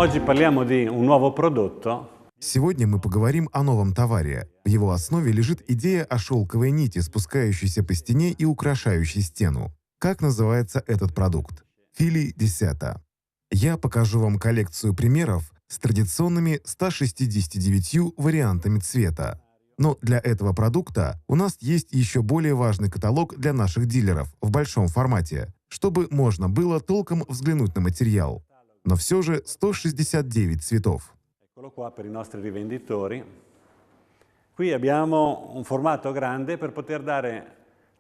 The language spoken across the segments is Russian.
Oggi parliamo di un nuovo prodotto. Сегодня мы поговорим о новом товаре. В его основе лежит идея о шелковой нити, спускающейся по стене и украшающей стену. Как называется этот продукт? Fili di Seta. Я покажу вам коллекцию примеров с традиционными 169 вариантами цвета. Но для этого продукта у нас есть еще более важный каталог для наших дилеров в большом формате, чтобы можно было толком взглянуть на материал. Но все же 169 цветов. Eccolo qua per i nostri rivenditori. Qui abbiamo un formato grande per poter dare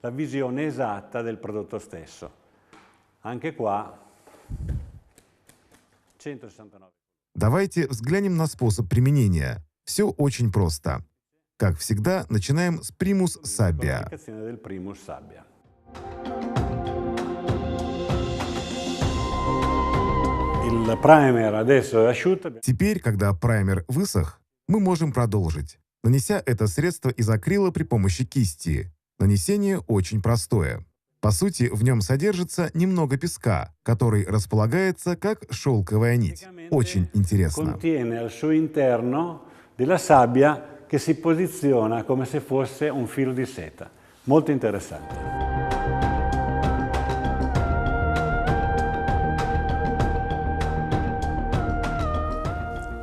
la visione esatta del prodotto stesso. Anche qua 169. Давайте взглянем на способ применения. Все очень просто. Как всегда, начинаем с Primus Sabbia. L'applicazione del Primus Sabbia. Il primer adesso è asciutto. Теперь, когда праймер высох, мы можем продолжить, нанеся это средство из акрила при помощи кисти. Нанесение очень простое. По сути, в нем содержится немного песка, который располагается как шелковая нить. Очень интересно. Contiene al suo interno della sabbia che si posiziona come se fosse un filo di seta. Molto interessante.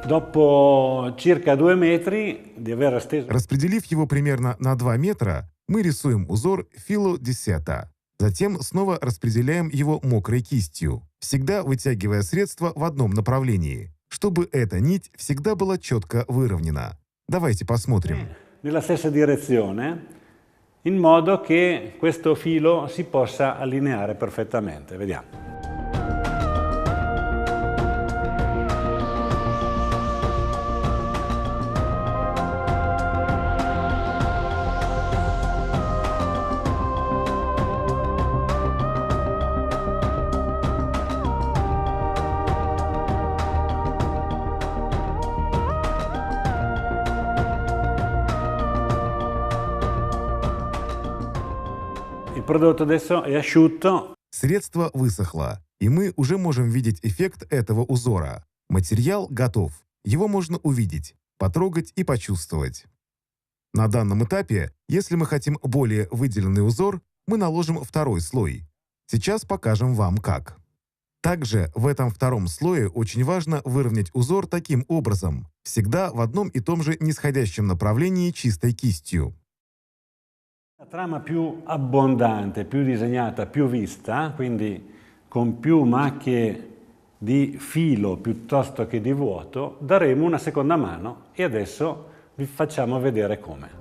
Dopo circa 2 metri di aver esteso. Распределив его примерно на 2 метра, мы рисуем узор Filo di Seta. Затем снова распределяем его мокрой кистью, всегда вытягивая средство в одном направлении, чтобы эта нить всегда была четко выровнена. Давайте посмотрим. Nella stessa direzione, in modo che questo filo si possa allineare perfettamente. Vediamo. Il prodotto adesso è asciutto. Средство высохло, и мы уже можем видеть эффект этого узора. Материал готов. Его можно увидеть, потрогать и почувствовать. На данном этапе, если мы хотим более выделенный узор, мы наложим второй слой. Сейчас покажем вам как. Также в этом втором слое очень важно выровнять узор таким образом, всегда в одном и том же нисходящем направлении чистой кистью. La trama più abbondante, più disegnata, più vista, quindi con più macchie di filo piuttosto che di vuoto, daremo una seconda mano e adesso vi facciamo vedere come.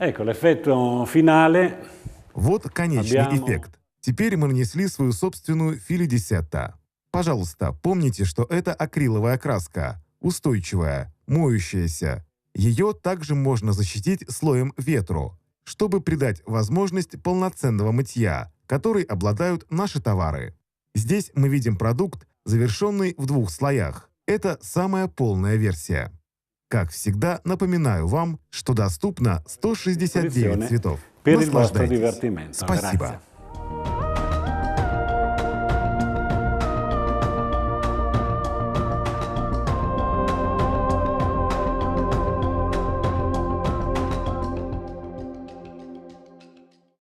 Ecco, l'effetto finale. Вот конечный Abbiamo- эффект. Теперь мы нанесли свою собственную Fili di Seta. Пожалуйста, помните, что это акриловая краска, устойчивая, моющаяся. Ее также можно защитить слоем ветру, чтобы придать возможность полноценного мытья, которой обладают наши товары. Здесь мы видим продукт, завершенный в 2 слоях. Это самая полная версия. Как всегда, напоминаю вам, что доступно 169 цветов. Per il vostro Наслаждайтесь. divertimento. Спасибо. Grazie.